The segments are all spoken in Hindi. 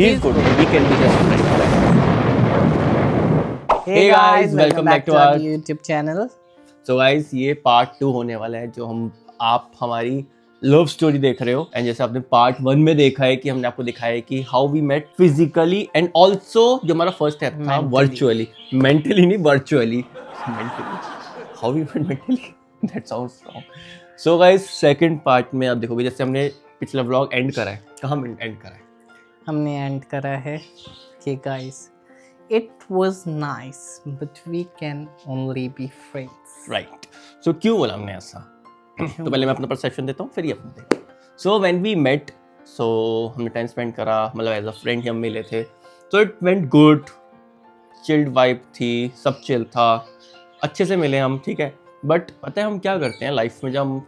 He's good. We can be just friends. Hey guys, welcome back to our YouTube channel. So guys, ये पार्ट 2 होने वाला है जो आप हमारी लव स्टोरी देख रहे हो। एंड जैसे आपने पार्ट 1 में देखा है कि हमने आपको दिखाया है कि how we met physically and also जो हमारा फर्स्ट स्टेप था वर्चुअली, मेंटली नहीं virtually, how we met mentally, that sounds wrong. So guys, second part में आप देखोगे जैसे हमने पिछला व्लॉग एंड करा है, कहाँ एंड करा है? हमने एंड करा है कि guys it was nice but we can only be friends. Right. So क्यों बोला हमने ऐसा? तो पहले मैं अपना परसेप्शन देता हूँ, फिर ये अपना देता हूँ। सो व्हेन वी मेट, सो हमने टाइम स्पेंड करा, मतलब एज अ फ्रेंड हम मिले थे, so it went good, chilled vibe थी, सब चिल था, अच्छे से मिले हम, ठीक है। बट पता है हम क्या करते हैं लाइफ में, जब हम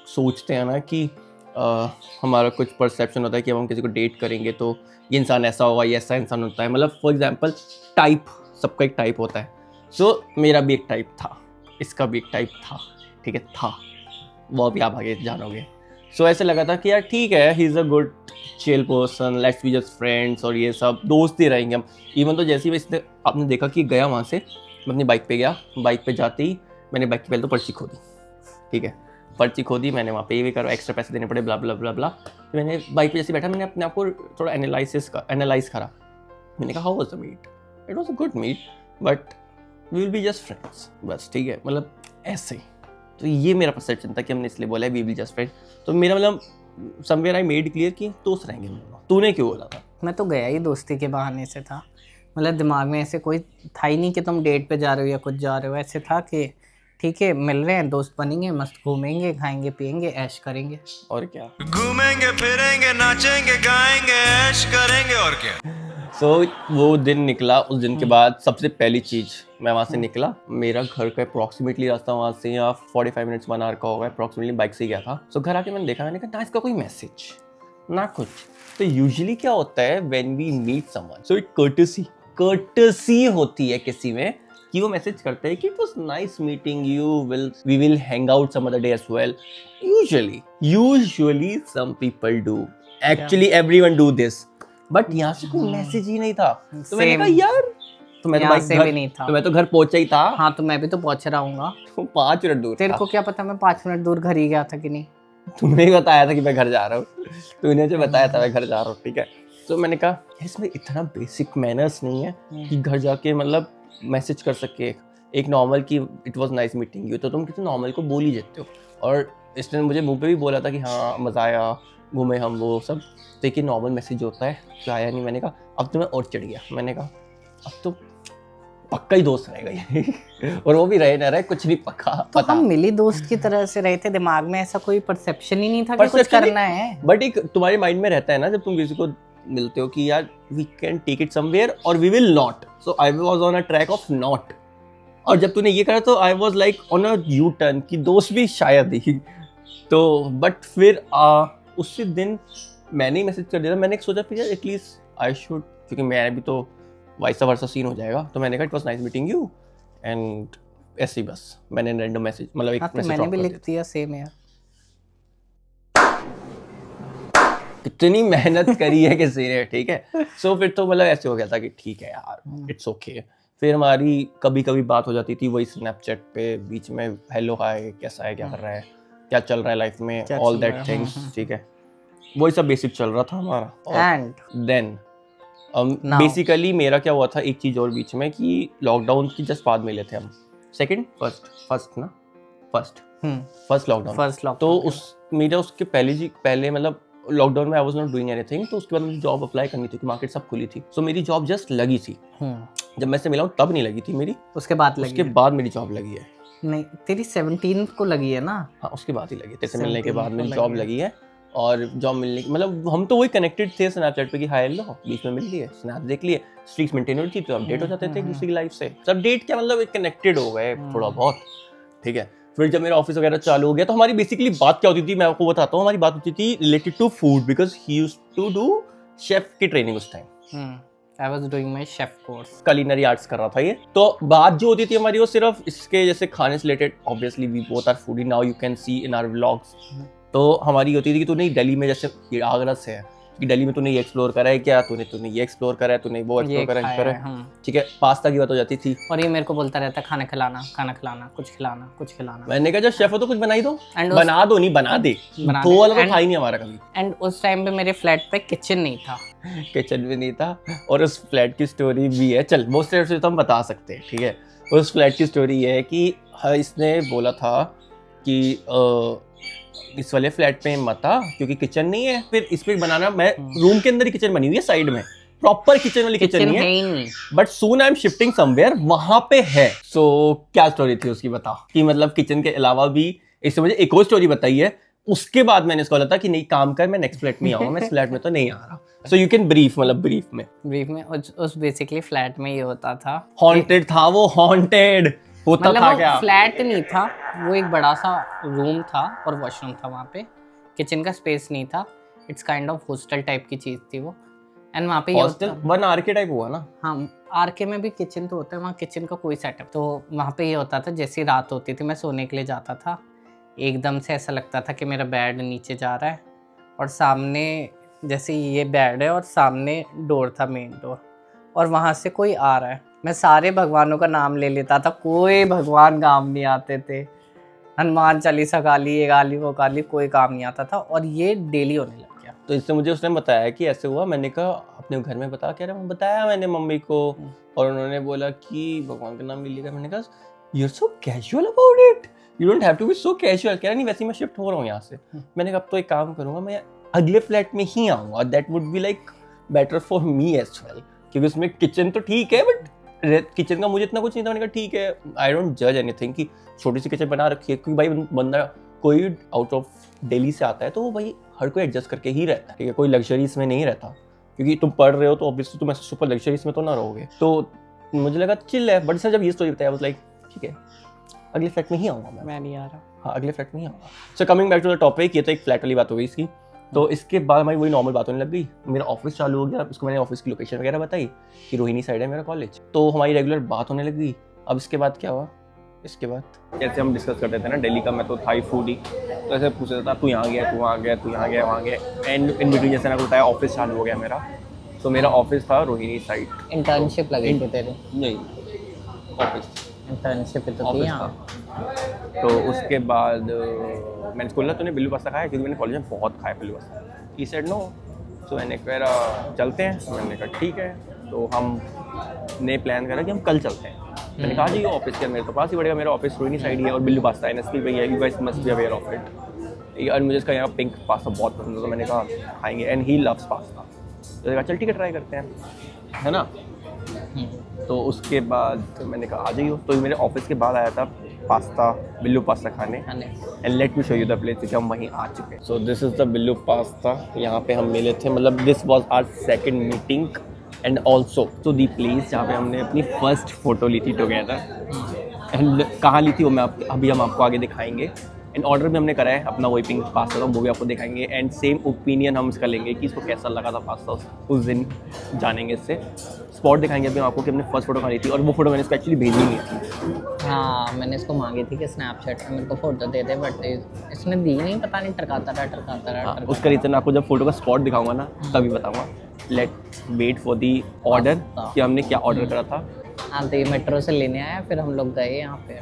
सोचते हैं ना कि हमारा कुछ परसेप्शन होता है कि हम किसी को डेट करेंगे तो ये इंसान ऐसा होगा, ये ऐसा इंसान होता है, मतलब फॉर एग्जांपल टाइप, सबका एक टाइप होता है। सो मेरा भी एक टाइप था, इसका भी एक टाइप था, ठीक है, था, वो भी आप आगे जानोगे। सो ऐसे लगा था कि यार ठीक है, he is a good chill person, let's be just friends, और ये सब दोस्त ही रहेंगे हम। इवन तो जैसे ही इसने आपने देखा कि गया वहाँ से, मैं अपनी बाइक पे गया, बाइक पे जाते ही मैंने बाइक की पहले तो पर्ची खोदी, ठीक है, पर्ची खोदी मैंने, वहाँ पे भी करो, एक्स्ट्रा पैसे देने पड़े, ब्ला ब्ला ब्ला ब्ला। तो मैंने बाइक पे जैसे बैठा, मैंने अपने आप को थोड़ा एनालाइज करा। मैंने कहा how was the meet? It was a good meet but we will be just friends, बस, ठीक है, मतलब ऐसे ही। तो ये मेरा परसेप्शन था कि हमने इसलिए बोला है वी विल जस्ट फ्रेंड्स। तो मेरा मतलब समवेयर आई मेड क्लियर कि दोस्त रहेंगे हम दोनों। तूने क्यों बोला था? मैं तो गया ही दोस्ती के बहाने से था, मतलब दिमाग में ऐसे कोई था ही नहीं कि तुम डेट पे जा रहे हो या कुछ जा रहे हो। ऐसे था कि ठीक है, मिल रहे हैं, दोस्त बनेंगे, मस्त घूमेंगे, खाएंगे पिएंगे, ऐश करेंगे, और क्या, घूमेंगे फिरेंगे नाचेंगे गाएंगे ऐश करेंगे, और क्या। सो वो दिन निकला। उस दिन के बाद सबसे पहली चीज़, मैं वहाँ से निकला, मेरा घर का अप्रॉक्सीमेटली रास्ता वहाँ से या 45 मिनट्स 1 आवर का होगा अप्रॉक्सीमेटली, बाइक से गया था। सो घर आके मैंने देखा, मैंने कहा ना इसका कोई मैसेज ना कुछ। तो यूजुअली क्या होता है when we meet someone, so it courtesy होती है किसी में कि वो मैसेज करते हैं कि it was nice meeting you, we will hang out some other day as well. Usually some people do, actually everyone do this, but यहाँ से कोई मैसेज ही नहीं था। तो मैंने कहा यार, तो मैं तो यहाँ बाइक से घर, भी नहीं था। तो मैं तो घर पहुंचा ही था। हाँ, तो मैं भी तो पहुंच रहा हूँ। तो 5 मिनट दूर तेरे था। को क्या पता मैं 5 मिनट दूर घर ही गया था कि नहीं? तूने ही बताया था कि मैं घर जा रहा हूँ, तूने जो बताया था मैं घर जा रहा हूँ, ठीक है। तो मैंने कहा इसमें इतना बेसिक मैनर्स नहीं है कि घर जाके मतलब मैसेज कर सके एक नॉर्मल कि it was nice meeting you, तो तुम कितने नॉर्मल को बोल ही देते हो। और इसने मुझे मुंह पे भी बोला था कि हाँ मज़ा आया, घूमे हम, वो सब। तो एक नॉर्मल मैसेज होता है, तो आया नहीं। मैंने कहा अब तो मैं और चढ़ गया, मैंने कहा अब तो पक्का ही दोस्त रहेगा ये और वो भी रहे ना रहे, कुछ नहीं पक्का तो पता। हम मिली दोस्त की तरह से रहे थे, दिमाग में ऐसा कोई परसेप्शन ही नहीं था कि कुछ करना है। बट एक तुम्हारे माइंड में रहता है ना जब तुम किसी को मिलते हो कि यार we can take it somewhere और we will not. So I was on a track of not, और जब तूने ये करा तो I was like on a U turn कि दोस्त भी शायद ही। तो बट फिर उसी दिन मैंने ही मैसेज कर दिया था। मैंने सोचा फिर यार एटलीस्ट आई शुड, क्योंकि मैं भी तो वाइस वर्सा सीन हो जाएगा। तो मैंने कहा it was nice meeting you, and ऐसे ही बस मैंने रैंडम मैसेज, मतलब एक मैसेज मैंने भी लिख दिया सेम यार। कितनी मेहनत करी है किसी ने, ठीक है। सो फिर तो मतलब ऐसे हो गया था कि ठीक है यार, इट्स ओके। फिर हमारी कभी कभी बात हो जाती थी वही स्नैपचैट पे, बीच में हेलो हाय, कैसा है, क्या कर रहा है, क्या चल रहा है लाइफ में, ऑल दैट थिंग्स, ठीक है, वही सब बेसिक चल रहा था हमारा। एंड देन बेसिकली मेरा क्या हुआ था, एक चीज़ और बीच में, कि लॉकडाउन की जस्ट बाद मिले थे हम, फर्स्ट लॉकडाउन। तो उस मेरा उसके पहले मतलब लॉकडाउन में I was not doing anything. तो उसके बाद मुझे जॉब अप्लाई करनी थी, मार्केट सब खुली थी। सो मेरी जॉब जस्ट लगी थी, जब मैं से मिला हूँ तब नहीं लगी थी मेरी, उसके बाद मेरी जॉब लगी है। नहीं, तेरी 17 को लगी है ना? हाँ, उसके बाद ही लगी, तेरे से मिलने के बाद मेरी जॉब लगी है। और जॉब मिलने मतलब हम तो वही कनेक्टेड थे स्नैपचैट पे कि हाय हेलो, बीच में मिल लिए, स्नैप देख लिए, स्ट्रीक्स मेंटेन होती थी तो अपडेट हो जाते थे दूसरी की लाइफ से। सब डेट क्या मतलब कनेक्टेड हो गए थोड़ा बहुत, ठीक है। फिर जब मेरा ऑफिस वगैरह चालू हो गया तो हमारी बेसिकली बात क्या होती थी, मैं आपको बताता हूँ। हमारी बात होती थी related to food, because he used to do chef की ट्रेनिंग उस time. I was doing my chef course. culinary arts कर रहा था ये। तो बात जो होती थी हमारी वो सिर्फ इसके जैसे खाने से related, obviously we both are foodie, now you can see in our vlogs. तो हमारी होती थी कि तू नहीं दिल्ली में जैसे आगरा से है कि दिल्ली में तूने ये एक्सप्लोर करा है क्या, तूने ये एक्सप्लोर करा है, तूने वो एक्सप्लोर करा है, करा है। ठीक है, पास्ता की बात हो जाती थी और ये मेरे को बोलता रहता खाना खिलाना, कुछ खिलाना। मैंने कहा जब शेफ हो तो कुछ बना ही दो, And बना दो नहीं बना दे, तो वाला तो था ही नहीं हमारा कभी। एंड उस टाइम पे मेरे फ्लैट पे किचन नहीं था, किचन भी नहीं था। और उस फ्लैट की स्टोरी भी है, चल वो स्टोरी तो हम बता सकते हैं, ठीक है। उस फ्लैट की स्टोरी ये है कि इसने बोला था कि इस वाले फ्लैट पे मत आ क्योंकि किचन नहीं है, फिर इस पे बनाना, मैं रूम के अंदर ही किचन बनी हुई है, साइड में प्रॉपर किचन वाली किचन नहीं है, but soon I am shifting somewhere, वहां पे है। सो क्या स्टोरी थी उसकी बता, कि मतलब किचन के अलावा भी इससे मुझे एक और स्टोरी बताई है। उसके बाद मैंने इसको बोला था कि नहीं काम कर, मैं नेक्स्ट फ्लैट में आऊंगा, मैं इस फ्लैट में तो नहीं आ रहा। सो यू कैन ब्रीफ, मतलब ब्रीफ में उस बेसिकली फ्लैट में ये होता था, हॉन्टेड था वो, हॉन्टेड होता मतलब था वो क्या? फ्लैट नहीं था, वो एक बड़ा सा रूम था और वॉशरूम था वहाँ पे, किचन का स्पेस नहीं था। It's kind of hostel type की चीज थी वो। एंड वहाँ पे हॉस्टल 1 आर के टाइप हुआ ना? हाँ, आर के में भी किचन तो होता है, वहाँ किचन का कोई सेटअप। तो वहाँ पे ये होता था, जैसी रात होती थी मैं सोने के लिए जाता था, एकदम से ऐसा लगता था कि मेरा बेड नीचे जा रहा है और सामने, जैसे ये बेड है और सामने डोर था, मेन डोर, और वहाँ से कोई आ रहा है। मैं सारे भगवानों का नाम ले लेता था, कोई भगवान काम नहीं आते थे। हनुमान चालीसा गा ली, ये गा ली, वो गा ली, कोई काम नहीं आता था। और ये डेली होने लग गया। तो इससे मुझे उसने बताया कि ऐसे हुआ। मैंने कहा अपने घर में बता, कह रहा बताया मैंने मम्मी को, और उन्होंने बोला कि भगवान का नाम ले लिया। मैंने कहा you are so casual about it, you don't have to be so casual. कह रहा नहीं वैसे मैं शिफ्ट हो रहा हूँ यहाँ से। मैंने कहा अब तो एक काम करूँगा, मैं अगले फ्लैट में ही आऊँगा, that would be like better for me as well, क्योंकि उसमें किचन तो ठीक है बट किचन का मुझे इतना कुछ नहीं था। मैंने कहा ठीक है, आई डोंट जज एनीथिंग कि छोटी सी किचन बना रखी है, क्योंकि भाई बंदा कोई आउट ऑफ दिल्ली से आता है तो वो भाई हर कोई एडजस्ट करके ही रहता है, ठीक है, कोई लग्जरीज में नहीं रहता। क्योंकि तुम पढ़ रहे हो तो ऑब्वियसली तुम ऐसे सुपर लग्जरीज में तो ना रहोगे। तो मुझे लगा चिल है, बट सर जब ये स्टोरी बताया लाइक ठीक है अगले फ्लैट में ही आऊँगा मैं नहीं आ रहा। हाँ अगले फ्लैट में ही आऊँगा। So coming back to the topic, ये तो एक फ्लैट वाली बात हो गई इसकी। तो इसके बाद हमारी वही नॉर्मल बात होने लग गई, मेरा ऑफिस चालू हो गया। उसको मैंने ऑफिस की लोकेशन वगैरह बताई कि रोहिणी साइड है मेरा कॉलेज, तो हमारी रेगुलर बात होने लग गई। अब इसके बाद क्या हुआ, इसके बाद जैसे हम डिस्कस करते थे ना दिल्ली का, मैं तो थाई फूड ही, तो ऐसे पूछता था तू यहाँ गया, तू वहाँ गया, तू यहाँ गया, वहाँ गया। एंड इन बिटवीन जैसे मैंने बताया ऑफिस चालू हो गया मेरा, तो मेरा ऑफिस था रोहिणी साइड। इंटर्नशिप लगी थी तेरी? नहीं, ऑफिस इंटर्नशिप तो थी यहाँ। तो उसके बाद मैंने इसको बोला तूने बिल्लू पास्ता खाया, क्योंकि मैंने कॉलेज में बहुत खाया Billu pasta. He said no. तो मैंने कहा चलते हैं, मैंने कहा ठीक है। तो हम ने प्लान करा कि हम कल चलते हैं। मैंने कहा जी ऑफिस के मेरे तो पास ही पड़ेगा, मेरा ऑफिस रोहिणी साइड ही है और बिल्लू पास्ता NSP पे है, you guys must be aware of it. और मुझे इसका यहाँ पिंक पास्ता बहुत पसंद है, तो मैंने कहा खाएंगे, एंड ही लव्स पास्ता। तो कहा चल ठीक है ट्राई करते हैं, है ना। तो उसके बाद मैंने कहा आ जाइए। तो मेरे ऑफिस के बाद आया था पास्ता, बिल्लू पास्ता खाने। And let me show you the place, क्योंकि हम वहीं आ चुके हैं। So this is the Billu pasta. यहाँ पे हम मिले थे, मतलब this was our second meeting and also to the place जहाँ पे हमने अपनी फर्स्ट फोटो ली थी टुगेदर। एंड कहाँ ली थी वो मैं अभी हम आपको आगे दिखाएंगे। एंड ऑर्डर भी हमने करा है अपना, वही पिंक पास्ता था, वो भी आपको दिखाएंगे। एंड सेम ओपिनियन हम इसका लेंगे कि इसको कैसा लगा था पास्ता, उस दिन जानेंगे इससे। स्पॉट दिखाएंगे अभी हम आपको कि हमने फर्स्ट फोटो खाई थी, और वो फोटो मैंने इसको एक्चुअली भेजी नहीं थी। हाँ, मैंने इसको मांगी थी कि स्नैपचैट में मेरे को फोटो दे दे, बट इसने दी नहीं, पता नहीं टरकाता रहा। उसका रीज़न आपको जब फोटो का स्पॉट दिखाऊंगा ना तभी बताऊंगा। Let wait for the order कि हमने क्या ऑर्डर करा था। हाँ, तो ये मेट्रो से लेने आया, फिर हम लोग गए यहाँ पे,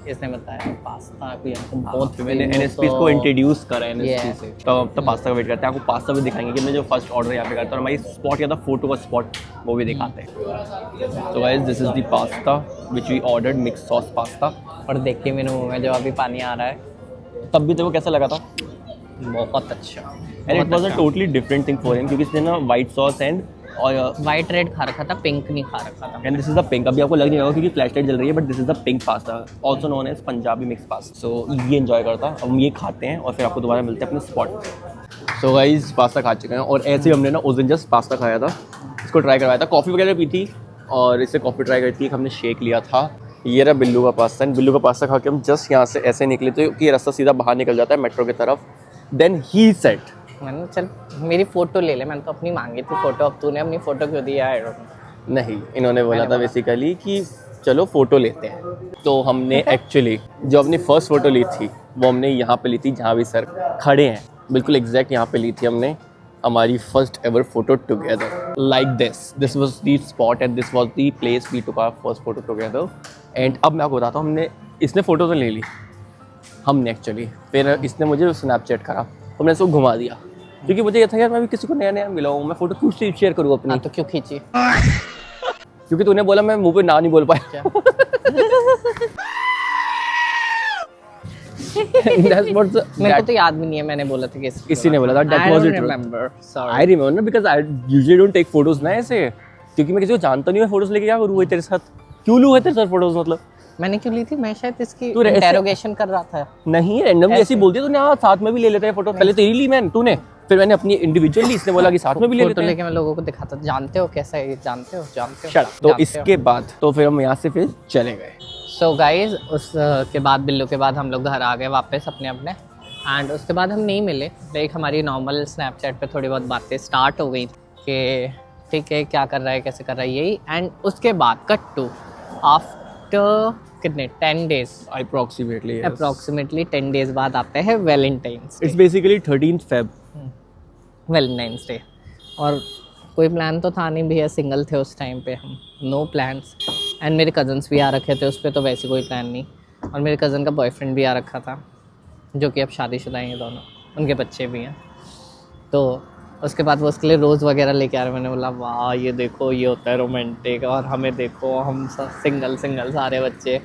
इसने बताया पास्ता भी हमको बहुत। मैंने NSP को इंट्रोड्यूस करा है NSP से, तो पास्ता का वेट करते हैं। आपको पास्ता भी दिखाएंगे कि हमने जो फर्स्ट ऑर्डर यहाँ पे करता है, और हमारी स्पॉट क्या था, फोटो का स्पॉट, वो भी दिखाते हैं। तो guys this is the pasta which we ordered, mix sauce pasta. और देखिए मेरे मुंह में जो अभी पानी आ रहा है, तब भी देखो कैसा लगा था, बहुत अच्छा। And it was a totally different thing for him, क्योंकि इसने ना वाइट सॉस एंड और वाइट रेड खा रखा था, पिंक नहीं खा रखा था। And this is the pink. अभी आपको लग नहीं होगा क्योंकि फ्लैश लाइट जल रही है, but this is the pink pasta, also known as Punjabi mix pasta. So ये एंजॉय करता, अब हम ये खाते हैं और फिर आपको दोबारा मिलते हैं अपने स्पॉट। सो गाइस पास्ता खा चुके हैं, और ऐसे ही हमने ना उस दिन जस्ट पास्ता खाया था, इसको ट्राई करवाया था, कॉफ़ी वगैरह पी थी और इससे कॉफ़ी ट्राई करी थी, हमने शेक लिया था। ये रहा बिल्लू का पास्ता। एंड बिल्लू का पास्ता खा के हम जस्ट यहाँ से ऐसे निकले थे कि ये रास्ता सीधा बाहर निकल जाता है मेट्रो की तरफ। देन ही सेड, मैंने चल मेरी फ़ोटो ले ले, मैंने तो अपनी मांगी थी फ़ोटो, अब तूने अपनी फ़ोटो क्यों दी है? नहीं, इन्होंने बोला था बेसिकली कि चलो फ़ोटो लेते हैं। तो हमने एक्चुअली जो अपनी फ़र्स्ट फ़ोटो ली थी वो हमने यहाँ पे ली थी जहाँ भी सर खड़े हैं, बिल्कुल एग्जैक्ट यहाँ पे ली थी हमने। हमारी first ever photo together like this was the spot and this was the place we took our first photo together. And अब मैं आपको बताता हूँ, इसने फ़ोटो तो ले ली हमने एक्चुअली, फिर इसने मुझे स्नैपचैट करा तो मैंने इसको घुमा दिया, क्योंकि मुझे ये था यार मैं भी किसी को नया नया मिला हूँ, मैं फ़ोटो क्यों शेयर करूँ अपनी। हाँ तो क्यों खींची? क्योंकि तूने बोला मैं मुंह पे ना नहीं बोल पाया। That's what the, मेरे को तो याद भी नहीं है मैंने बोला था किसी ने बोला था that was it. I remember because I usually don't take photos ना ऐसे, क्योंकि मैं किसी को जानता नहीं, मैं फोटोज लेके क्या करूँ तेरे साथ, क्यों लूँ है तेरे साथ फोटोज? मतलब मैंने क्यों ली थी? मैं शायद इसकी तू ऐसे- इंटेरोगेशन कर रहा था। नहीं, रैंडमली ऐसी बोलती है तूने, हाँ साथ में भी ले लेते हैं फोटो। पहले तेरी ली मैंने, तूने, फिर मैंने अपनी इंडिविजुअल ली, इसने बोला कि साथ में भी ले लेते फोटो हैं। लेके मैं लोगों को दिखाता, जानते हो कैसा है ये? जानते हो तो इसके बाद तो फिर हम यहाँ से फिर चले गए। सो गाइज उसके बाद बिल्लू के बाद हम लोग घर आ गए वापस अपने अपने। एंड उसके बाद हम नहीं मिले, लाइक हमारी नॉर्मल स्नैपचैट पे थोड़ी बहुत बातें स्टार्ट हो गई कि ठीक है क्या कर रहा है, कैसे कर रहा है, यही। एंड उसके बाद कट टू आफ्टर कितने 10 डेज अप्रॉक्सीमेटली 10 डेज बाद आते हैं Valentine's it's basically 13th Feb। Valentine's day. और कोई प्लान तो था नहीं भैया, सिंगल थे उस टाइम पे हम, नो प्लान्स। एंड मेरे कज़न्स भी आ रखे थे उस पर, तो वैसे कोई प्लान नहीं। और मेरे कज़न का बॉयफ्रेंड भी आ रखा था, जो कि अब शादीशुदा हैं दोनों, उनके बच्चे भी हैं। तो उसके बाद वो उसके लिए रोज़ वगैरह लेके आ रहे। मैंने बोला वाह ये देखो ये होता है रोमांटिक, और हमें देखो हम सिंगल सारे बच्चे।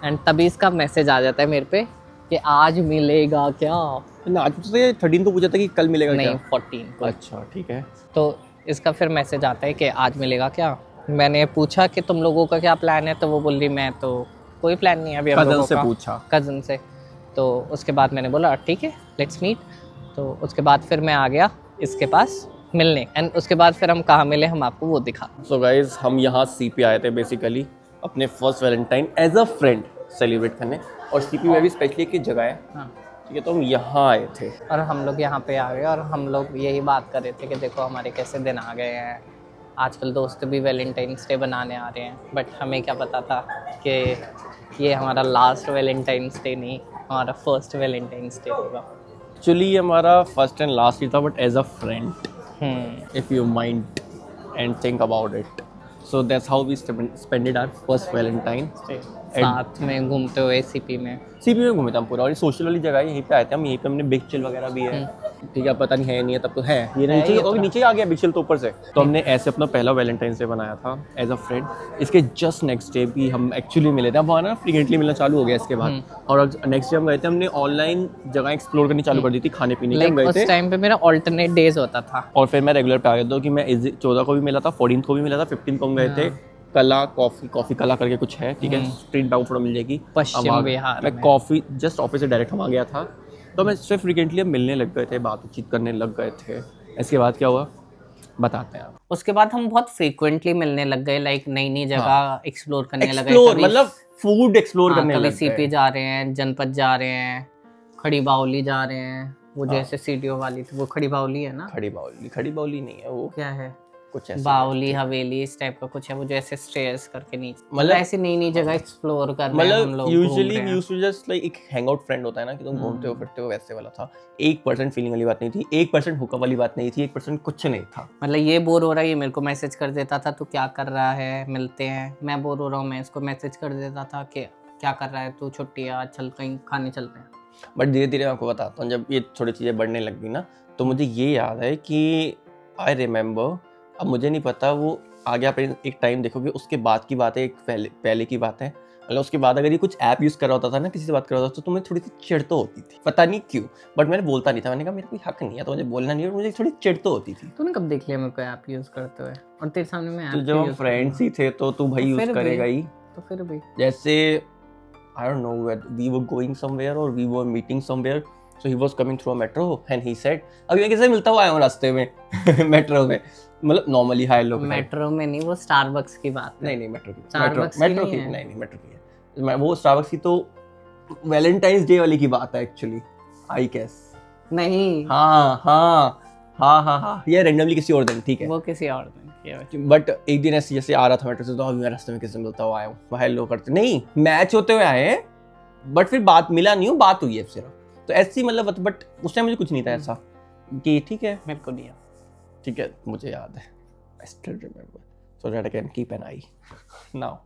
एंड तभी इसका मैसेज आ जाता है मेरे पे कि आज मिलेगा क्या। ना आज तो 13 को पूछा था कि कल मिलेगा नहीं क्या? 14 को। अच्छा ठीक है। तो इसका फिर मैसेज आता है कि आज मिलेगा क्या। मैंने पूछा कि तुम लोगों का क्या प्लान है, तो वो बोल रही मैं तो कोई प्लान नहीं है अभी हम कज़न लोगों से का। पूछा, कज़न से। तो उसके बाद मैंने बोला ठीक है लेट्स मीट। तो उसके बाद फिर मैं आ गया इसके पास मिलने। एंड उसके बाद फिर हम कहाँ मिले, हम आपको वो दिखा। सो गाइज हम यहाँ सीपी आए थे बेसिकली अपने first valentine as a friend celebrate करने। और सीपी में भी स्पेशली एक जगह है, हाँ। ठीक है, तो हम यहाँ आए थे। और हम लोग यहाँ पे आ गए और हम लोग यही बात कर रहे थे कि देखो हमारे कैसे दिन आ गए हैं। आजकल दोस्त भी वैलेंटाइंस डे बनाने आ रहे हैं, बट हमें क्या पता था कि ये हमारा लास्ट वैलेंटाइंस डे नहीं, हमारा फर्स्ट वैलेंटाइंस डे होगा। एक्चुअली हमारा फर्स्ट एंड लास्ट ही था, but as a friend if you mind and think about it, so that's how we spended our first valentine. साथ में घूमते हुए सीपी में घूमे थे हम पूरा, और ये सोशल वाली जगह है, यहीं पे आए थे हम। यहीं पे हमने बिग चिल वगैरह भी है, ठीक है, पता नहीं है नहीं है तब तो है, ये नीचे ये तो नीचे आ गया बिग चिल तो ऊपर से। तो हमने ऐसे अपना पहला वैलेंटाइंस डे बनाया था एज अ फ्रेंड। इसके जस्ट नेक्स्ट डे भी हम एक्चुअली मिले थे, वहाँ ना फ्रीक्वेंटली मिलना चालू हो गया इसके बाद। और नेक्स्ट डे हम गए थे, हमने ऑनलाइन जगह एक्सप्लोर करनी चालू कर दी थी, खाने पीने की हम गए थे। उस टाइम पे मेरा ऑल्टरनेट डेज होता था। और फिर मैं रेगुलर पे आ गया था कि मैं 14 को भी मिला था, 14 को भी मिला था, 15 को हम गए थे कला कॉफ़ी कला करके कुछ है, ठीक है, स्ट्रीट बैग फोटो मिल जाएगी पश्चिम बिहार मैं में। कॉफ़ी जस्ट ऑफिस से डायरेक्ट हम आ गया था। तो मैं इससे फ्रिक्वेंटली हम मिलने लग गए थे, बातचीत करने लग गए थे। इसके बाद क्या हुआ बताते हैं आप। उसके बाद हम बहुत फ्रीक्वेंटली मिलने लग गए, लाइक नई नई जगह एक्सप्लोर करने लगे। एक्सप्लोर मतलब फूड एक्सप्लोर करने कभी लग सीपी गए। जा रहे हैं, जनपद जा रहे हैं, खड़ी बावली जा रहे हैं। वो जैसे सीडीओ वाली थी वो खड़ी बावली है ना? खड़ी बावली नहीं है वो, क्या है? कुछ ऐसा बावली हवेली इस टाइप का कुछ है, वो जो ऐसे स्टेयर्स करके नीचे, मतलब मतलब ऐसी नई नई जगह एक्सप्लोर कर रहे हैं हम मतलब लोग। Usually used to just like एक हैंग आउट फ्रेंड होता है ना, कि तुम घूमते हो फिरते हो, वैसे वाला था। 1% फीलिंग वाली बात नहीं थी, 1% हुकअप वाली बात नहीं थी, 1% कुछ नहीं था। मतलब ये बोर हो रहा है, ये मेरे को मैसेज कर देता था तू क्या कर रहा है, मिलते हैं। मैं बोर हो रहा हूँ, मैं इसको मैसेज कर देता था कि क्या कर रहा है तू, छुट्टी है आज, चल कहीं खाने चलते हैं। बट धीरे धीरे मैं आपको बताता हूँ, जब ये थोड़ी चीज़ें बढ़ने लग गई ना, तो मुझे ये याद है कि आई रिमेंबर, अब मुझे नहीं पता वो आगे आप एक टाइम देखोगे, उसके बाद की बात है, एक पहले की बात है। मतलब उसके बाद अगर ये कुछ ऐप यूज़ कर रहा होता था ना, किसी से बात कर रहा होता था, तो मुझे थोड़ी सी चिढ़ तो होती थी, पता नहीं क्यों, बट मैंने बोलता नहीं था। मैंने कहा मेरा कोई हक नहीं है, तो मुझे बोलना नहीं है, मुझे थोड़ी चिढ़ तो होती थी। तूने कब देख लिया मेरे को ऐप यूज करते हुए? और तेरे सामने मैं तो जब हम फ्रेंड्स ही थे तो तू भाई यूज़ करेगा ही। तो फिर भी जैसे I don't know we were going somewhere और we were meeting somewhere, so he was coming through a metro and he said, अभी मैं किससे मिलता हुआ आया हूँ रास्ते में मेट्रो में, मतलब नॉर्मली हाय लोग। मेट्रो में नहीं, वो स्टारबक्स की बात है। नहीं मेट्रो की, Starbucks मेट्रो की की नहीं है। नहीं मेट्रो की है। मैं वो स्टारबक्स की तो वैलेंटाइंस डे वाली की बात है एक्चुअली, आई गेस। नहीं हाँ ये रैंडमली किसी और दिन, ठीक है, वो किसी और ने किया है। बट एक दिन ऐसे जैसे आ रहा था मेट्रो से, तो अभी मैं रास्ते में किसी से मिलता हुआ आया हूँ, हेलो करते नहीं, मैच होते हुए आए हैं, बट फिर बात मिला नहीं हूँ, बात हुई है सिर्फ। तो ऐसी मतलब, बट उस टाइम मुझे कुछ नहीं था ऐसा कि ठीक है। मेरे को दिया ठीक है, मुझे याद है, I still remember, so that I can keep an I now.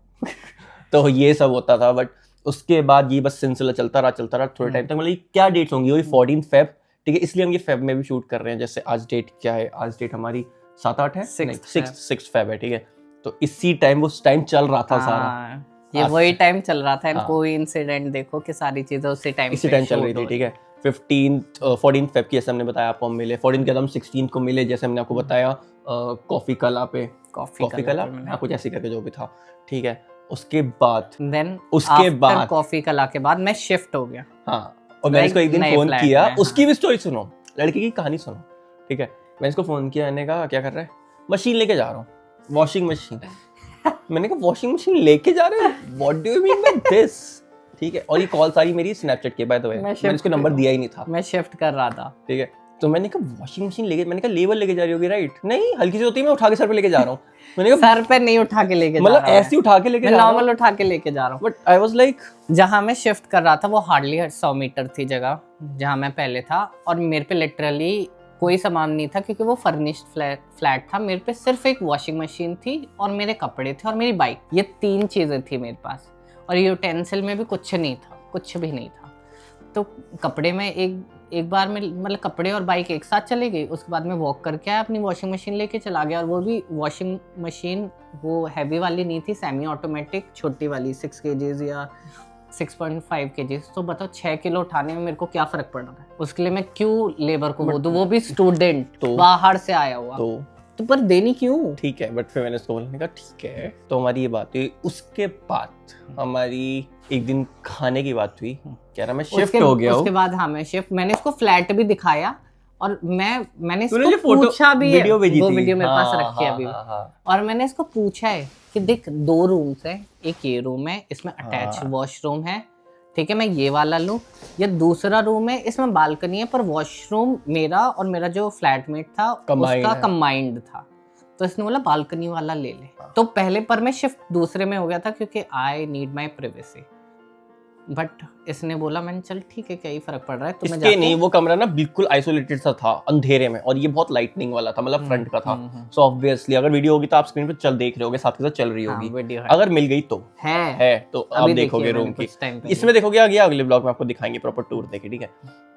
तो ये सब होता था, बट उसके बाद ये बस सिलसिला चलता रहा थोड़े टाइम तक। मतलब क्या डेट्स होंगी, वही 14 फेब, ठीक है, इसलिए हम ये फेब में भी शूट कर रहे हैं। जैसे आज डेट क्या है, आज डेट हमारी 7-8 है, 6 फेब है, ठीक है। तो इसी टाइम उस टाइम चल रहा था सारा, ये वही टाइम चल रहा था। हाँ। कोई इंसिडेंट देखो कि सारी चीजें उसी टाइम चल रही थी, ठीक है। 14 फेब की जैसे हमने बताया आपको हम मिले, 14 के बाद हम 16 को मिले, जैसे हमने आपको बताया कॉफी कला पे, कॉफी कला हाँ कुछ ऐसी करके जो भी था, ठीक है। उसके बाद कॉफी कला के बाद मैं शिफ्ट हो गया। हाँ, और मैंने इसको एक दिन फोन किया, उसकी भी स्टोरी सुनो, लड़के की कहानी सुनो, ठीक है। मैंने इसको फोन किया, मैंने कहा क्या कर रहा है, मशीन लेके जा रहा हूँ, वॉशिंग मशीन। मैंने कहा वॉशिंग मशीन लेके जा रहे हो, what do you mean by this, ठीक है। और ये कॉल सारी मेरी स्नैपचैट के, बाय द वे मैंने इसको नंबर दिया ही नहीं था, मैं शिफ्ट कर रहा था, ठीक है। तो मैंने कहा वॉशिंग मशीन लेके, मैंने कहा लेवल लेके जा रही होगी, राइट? नहीं, हल्की सी होती है, मैं उठा के सर पे लेके जा रहा हूँ। मैंने कहा सर पे नहीं उठा के लेके जा मतलब रहा हूँ, ऐसे उठा के लेके जा रहा हूँ, नॉर्मल उठा के लेके जा रहा हूँ। बट आई वाज लाइक, जहाँ मैं शिफ्ट कर रहा था वो हार्डली 100 मीटर थी जगह जहाँ मैं पहले था, और मेरे पे लिटरली कोई सामान नहीं था क्योंकि वो फर्निश्ड फ्लैट था। मेरे पे सिर्फ एक वॉशिंग मशीन थी और मेरे कपड़े थे और मेरी बाइक, ये 3 चीज़ें थी मेरे पास। और यूटेंसिल में भी कुछ नहीं था, कुछ भी नहीं था। तो कपड़े में एक बार में मतलब कपड़े और बाइक एक साथ चले गई। उसके बाद मैं वॉक करके आया, अपनी वॉशिंग मशीन लेके चला गया। और वो भी वॉशिंग मशीन वो हैवी वाली नहीं थी, सेमी ऑटोमेटिक छोटी वाली 6 kgs या 6.5 kgs। तो बताओ 6 किलो उठाने में मेरे को क्या फर्क पड़ रहा है? उसके लिए मैं क्यों लेबर को बोलूं, वो भी स्टूडेंट, तो बाहर से आया हुआ, तो पर देनी क्यों? ठीक है, बट फिर मैंने उसको बोलने का ठीक है। तो हमारी ये बात हुई। उसके बाद हमारी एक दिन खाने की बात हुई, कह रहा मैं शिफ्ट हो गया हूं। उसके बाद हाँ मैं शिफ्ट, मैंने इसको फ्लैट भी दिखाया और मैंने इसको पूछा भी है, वो वीडियो मेरे पास रखी है अभी। और मैंने इसको पूछा है कि देख 2 रूम्स है, एक ये रूम है, इसमें अटैच वॉशरूम है, ठीक है, मैं ये वाला लूं, या दूसरा रूम है इसमें बालकनी है पर वॉशरूम मेरा और मेरा जो फ्लैटमेट था उसका कंबाइंड था। तो इसने बोला बालकनी वाला ले ले। तो पहले पर मैं शिफ्ट दूसरे में हो गया था क्योंकि I need my privacy. But इसने बोला, मैंने चल ठीक है, क्या ही फर्क पड़ रहा है। तो मैं इसके नहीं, वो कमरा ना बिल्कुल आइसोलेटेड सा था अंधेरे में, और ये बहुत लाइटनिंग वाला था, मतलब फ्रंट का था। सो ऑब्वियसली अगर वीडियो होगी तो आप स्क्रीन पे चल देख रहे होगे, साथ के साथ चल रही होगी। अगर मिल गई तो है तो आप देखोगे रूम की, इसमें देखोगे आगे, अगले ब्लॉग में आपको दिखाएंगे प्रॉपर टूर देके, ठीक है।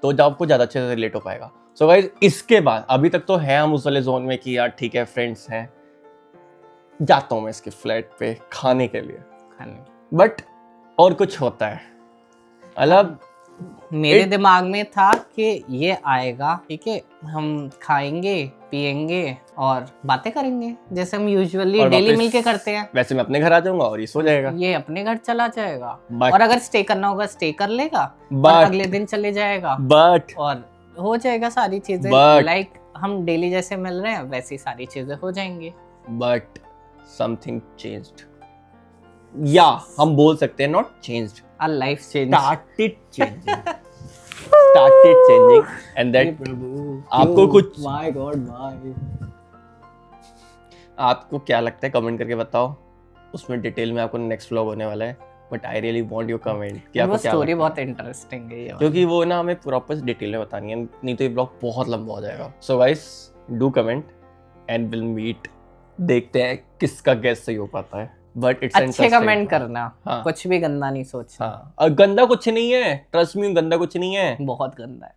तो जब आपको ज्यादा अच्छे से रिलेट हो पाएगा। सो गाइस, इसके बाद अभी तक तो है हम उस वाले जोन में कि यार ठीक है फ्रेंड्स हैं, जाता हूँ मैं इसके फ्लैट पे खाने के लिए, बट और कुछ होता है मतलब मेरे दिमाग में था कि ये आएगा, ठीक है, हम खाएंगे पिएंगे और बातें करेंगे जैसे हम यूजुअली डेली मिलके करते हैं। वैसे मैं अपने घर आ जाऊंगा और ये सो जाएगा, ये अपने घर चला जाएगा, और अगर स्टे करना होगा स्टे कर लेगा, और अगले दिन चले जाएगा, और हो जाएगा सारी चीजें। लाइक हम डेली जैसे मिल रहे हैं वैसी सारी चीजें हो जाएंगी। बट समथिंग चेंज्ड, या हम बोल सकते हैं not changed, our life started changing and that आपको कुछ my god why आपको क्या लगता है कमेंट करके बताओ। उसमें डिटेल में आपको नेक्स्ट व्लॉग होने वाला है, but I really want your comment कि आपको क्या स्टोरी बहुत इंटरेस्टिंग है ये, क्योंकि वो ना हमें प्रॉपर डिटेल में बतानी है, नहीं तो ये ब्लॉग बहुत लंबा हो जाएगा। So guys do comment and will meet, देखते हैं किसका गेस सही हो पाता है। बट इट्स अच्छे कमेंट करना, कुछ भी गंदा नहीं सोचना। और गंदा कुछ नहीं है, ट्रस्ट मी, गंदा कुछ नहीं है, बहुत गंदा है।